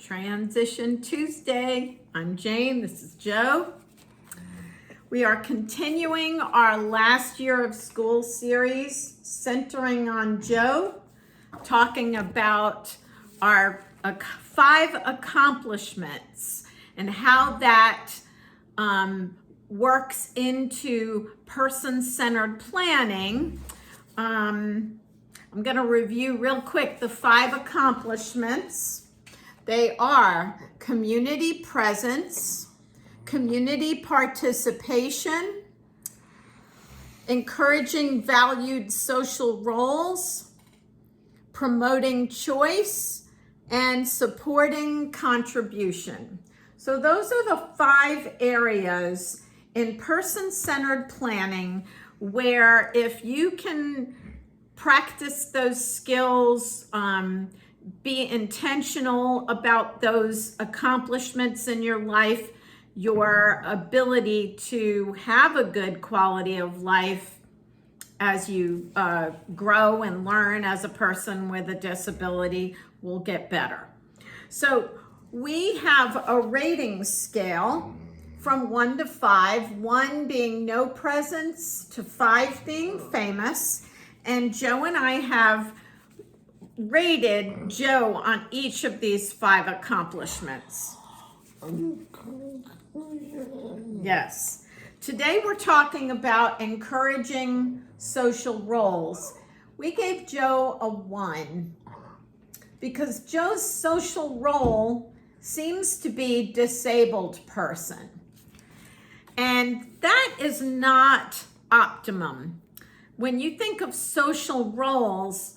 Transition Tuesday. I'm Jane, this is Joe. We are continuing our last year of school series centering on Joe, talking about our 5 accomplishments and how that works into person-centered planning. I'm going to review real quick the 5 accomplishments. They are community presence, community participation, encouraging valued social roles, promoting choice, and supporting contribution. So those are the 5 areas in person-centered planning where if you can practice those skills, be intentional about those accomplishments in your life, your ability to have a good quality of life as you grow and learn as a person with a disability will get better. So we have a rating scale from 1 to 5, 1 being no presence to 5 being famous. And Joe and I have rated Joe on each of these 5 accomplishments. Yes. Today we're talking about encouraging social roles. We gave Joe a 1 because Joe's social role seems to be disabled person. And that is not optimum. When you think of social roles,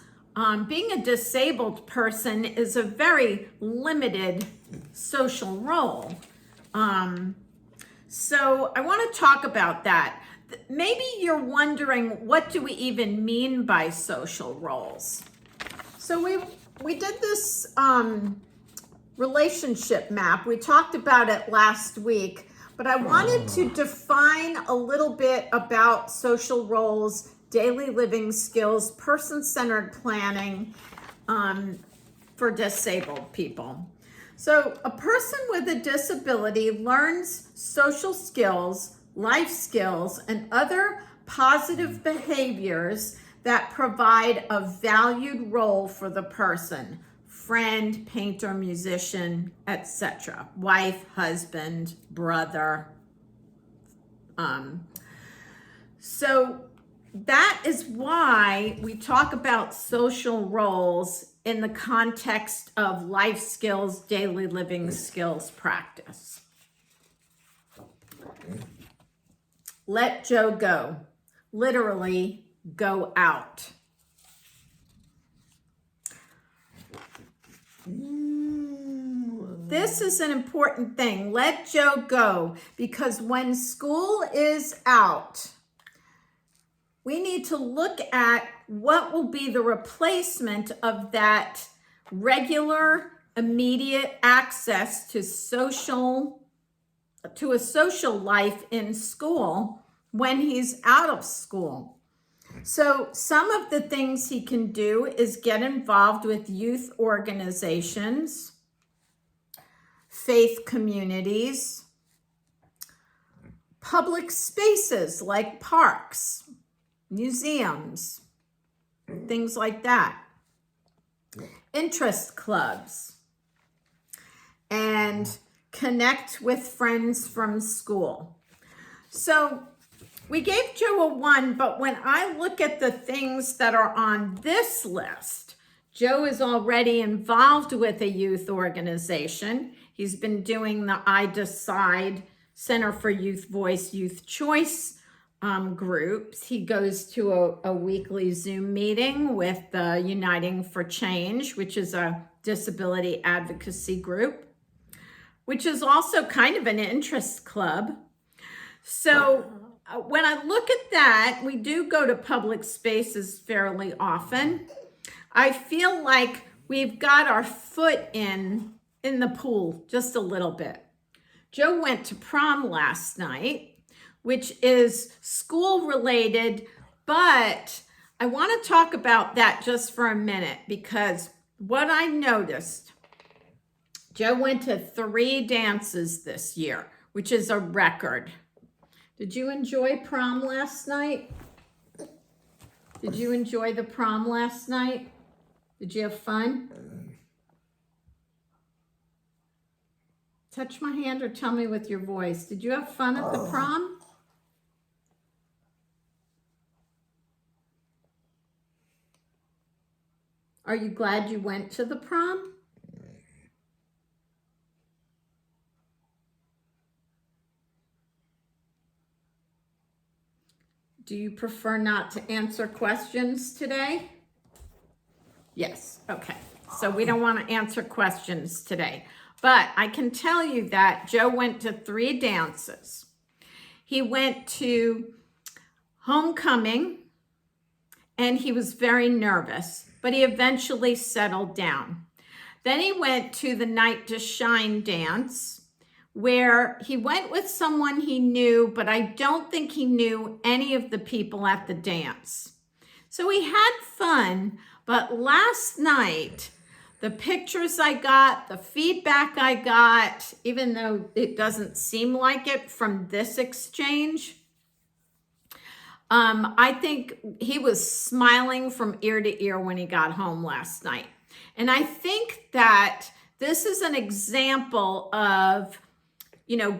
being a disabled person is a very limited social role. So I want to talk about that. Maybe you're wondering, what do we even mean by social roles? So we did this relationship map. We talked about it last week, but I wanted to define a little bit about social roles, daily living skills, person-centered planning for disabled people. So a person with a disability learns social skills, life skills, and other positive behaviors that provide a valued role for the person: friend, painter, musician, etc. Wife, husband, brother. So that is why we talk about social roles in the context of life skills, daily living skills practice. Let Joe go. Literally, go out. This is an important thing. Let Joe go, because when school is out, we need to look at what will be the replacement of that regular, immediate access to a social life in school when he's out of school. So some of the things he can do is get involved with youth organizations, faith communities, public spaces like parks, museums, things like that, interest clubs, and connect with friends from school. So we gave Joe a 1, but when I look at the things that are on this list, Joe is already involved with a youth organization. He's been doing the I Decide Center for Youth Voice, Youth Choice groups. He goes to a weekly Zoom meeting with the Uniting for Change, which is a disability advocacy group, which is also kind of an interest club. So when I look at that, we do go to public spaces fairly often. I feel like we've got our foot in the pool just a little bit. Joe went to prom last night, which is school related, but I want to talk about that just for a minute, because what I noticed, Joe went to 3 dances this year, which is a record. Did you enjoy prom last night? Did you enjoy the prom last night? Did you have fun? Touch my hand or tell me with your voice. Did you have fun at the prom? Are you glad you went to the prom? Do you prefer not to answer questions today? Yes, okay. So we don't want to answer questions today. But I can tell you that Joe went to 3 dances. He went to homecoming and he was very nervous, but he eventually settled down. Then he went to the Night to Shine dance, where he went with someone he knew, but I don't think he knew any of the people at the dance. So he had fun, but last night, the pictures I got, the feedback I got, even though it doesn't seem like it from this exchange, I think he was smiling from ear to ear when he got home last night. And I think that this is an example of,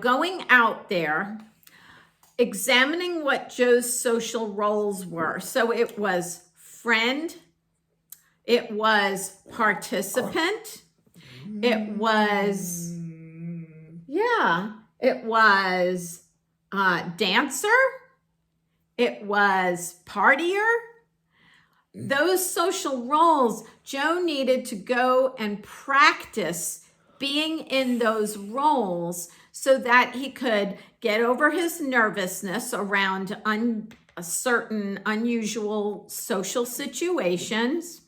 going out there, examining what Joe's social roles were. So it was friend, it was participant, it was, it was dancer, it was partier. Those social roles, Joe needed to go and practice being in those roles so that he could get over his nervousness around certain unusual social situations.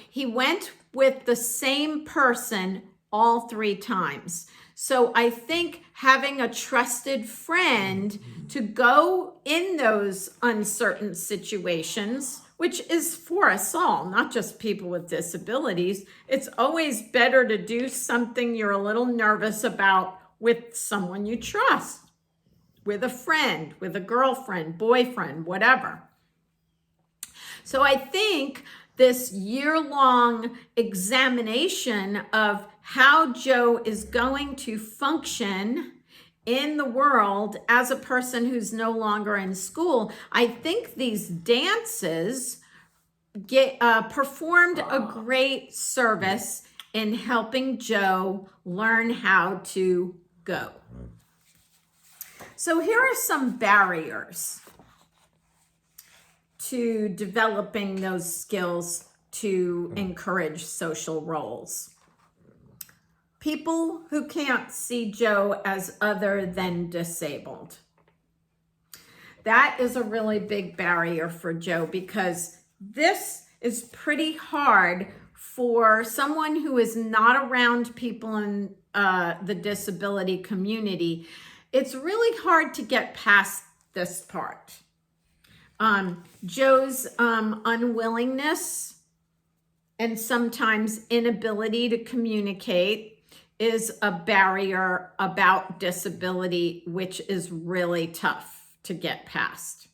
He went with the same person all 3 times. So I think having a trusted friend to go in those uncertain situations, which is for us all, not just people with disabilities, it's always better to do something you're a little nervous about with someone you trust, with a friend, with a girlfriend, boyfriend, whatever. So I think this year-long examination of how Joe is going to function in the world as a person who's no longer in school, I think these dances performed a great service in helping Joe learn how to go. So here are some barriers to developing those skills to encourage social roles. People who can't see Joe as other than disabled. That is a really big barrier for Joe because this is pretty hard for someone who is not around people in the disability community. It's really hard to get past this part. Joe's unwillingness and sometimes inability to communicate is a barrier about disability, which is really tough to get past.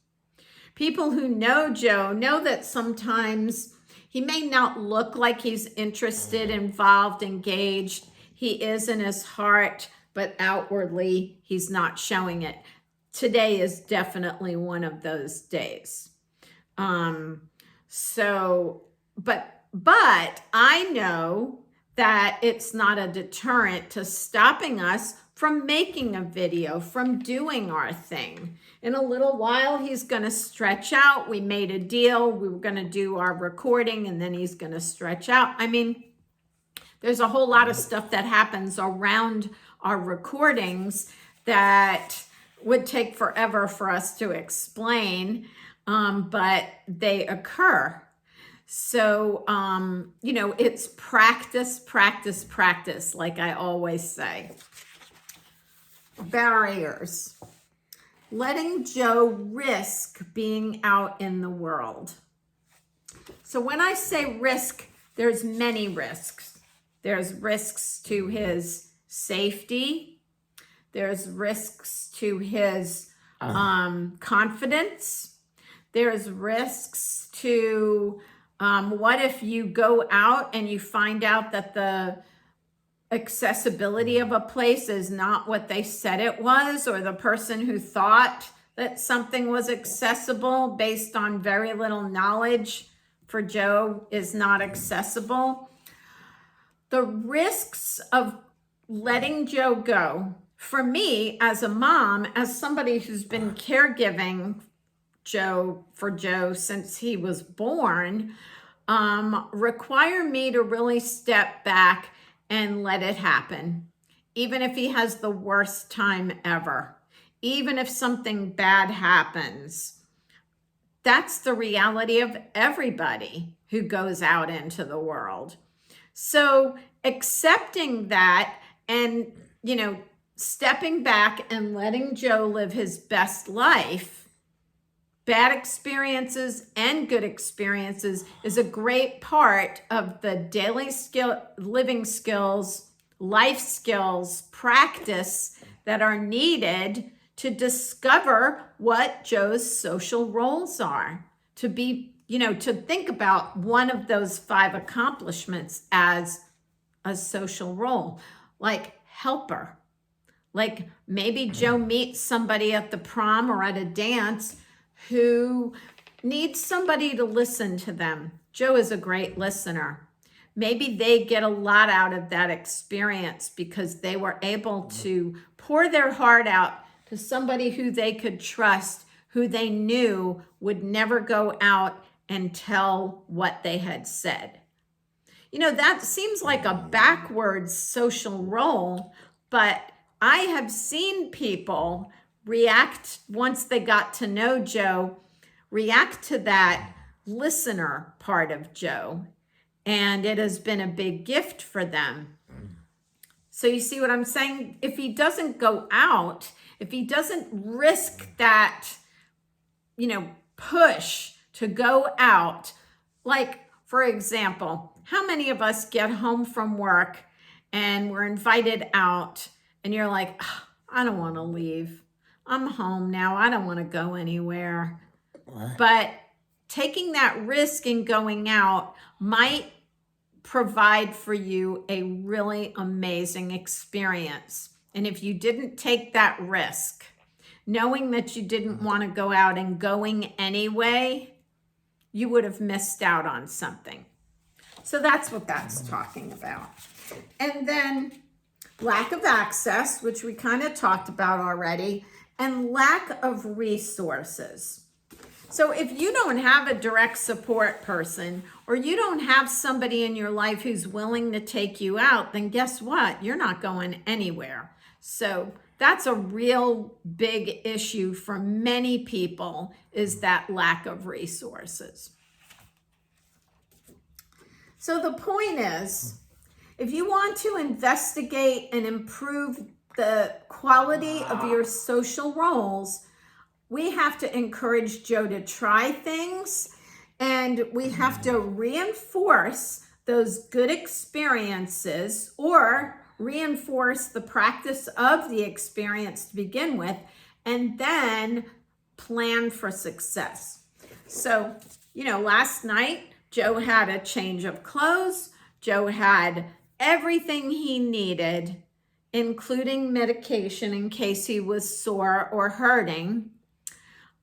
People who know Joe know that sometimes he may not look like he's interested, involved, engaged. He is in his heart, but outwardly he's not showing it. Today is definitely one of those days. But I know that it's not a deterrent to stopping us from making a video, from doing our thing. In a little while, he's going to stretch out. We made a deal. We were going to do our recording, and then he's going to stretch out. I mean, there's a whole lot of stuff that happens around our recordings that would take forever for us to explain, but they occur. So, it's practice, practice, practice, like I always say. Barriers. Letting Joe risk being out in the world. So when I say risk, there's many risks. There's risks to his safety. There's risks to his confidence. There's risks to what if you go out and you find out that the accessibility of a place is not what they said it was, or the person who thought that something was accessible based on very little knowledge for Joe is not accessible. The risks of letting Joe go, for me as a mom, as somebody who's been caregiving for Joe since he was born, require me to really step back and let it happen. Even if he has the worst time ever, even if something bad happens, that's the reality of everybody who goes out into the world. So accepting that and, stepping back and letting Joe live his best life, bad experiences and good experiences, is a great part of the daily living skills, life skills, practice that are needed to discover what Joe's social roles are. To be, to think about one of those 5 accomplishments as a social role, like helper. Like maybe Joe meets somebody at the prom or at a dance who needs somebody to listen to them. Joe is a great listener. Maybe they get a lot out of that experience because they were able to pour their heart out to somebody who they could trust, who they knew would never go out and tell what they had said. That seems like a backwards social role, but I have seen people react, once they got to know Joe, react to that listener part of Joe. And it has been a big gift for them. So you see what I'm saying? If he doesn't go out, if he doesn't risk that, push to go out, like, for example, how many of us get home from work and we're invited out and you're like, I don't want to leave. I'm home now. I don't want to go anywhere. What? But taking that risk and going out might provide for you a really amazing experience. And if you didn't take that risk, knowing that you didn't want to go out and going anyway, you would have missed out on something. So that's what that's talking about. And then lack of access, which we kind of talked about already, and lack of resources. So if you don't have a direct support person, or you don't have somebody in your life who's willing to take you out, then guess what? You're not going anywhere. So that's a real big issue for many people, is that lack of resources. So the point is, if you want to investigate and improve the quality of your social roles, we have to encourage Joe to try things, and we have to reinforce those good experiences, or reinforce the practice of the experience to begin with, and then plan for success. So, last night, Joe had a change of clothes. Joe had everything he needed, including medication in case he was sore or hurting.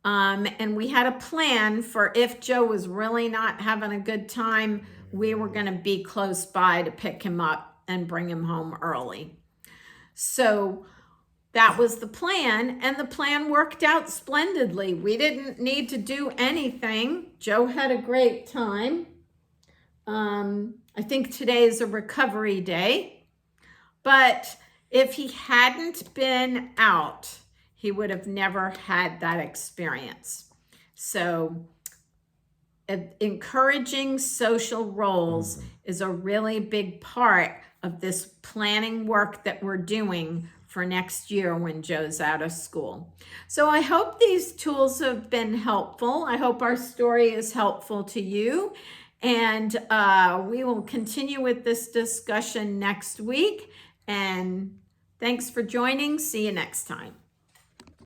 And we had a plan for if Joe was really not having a good time, we were going to be close by to pick him up and bring him home early. So that was the plan, and the plan worked out splendidly. We didn't need to do anything. Joe had a great time. I think today is a recovery day, but if he hadn't been out, he would have never had that experience. So encouraging social roles is a really big part of this planning work that we're doing for next year when Joe's out of school. So I hope these tools have been helpful. I hope our story is helpful to you. And we will continue with this discussion next week. And thanks for joining. See you next time.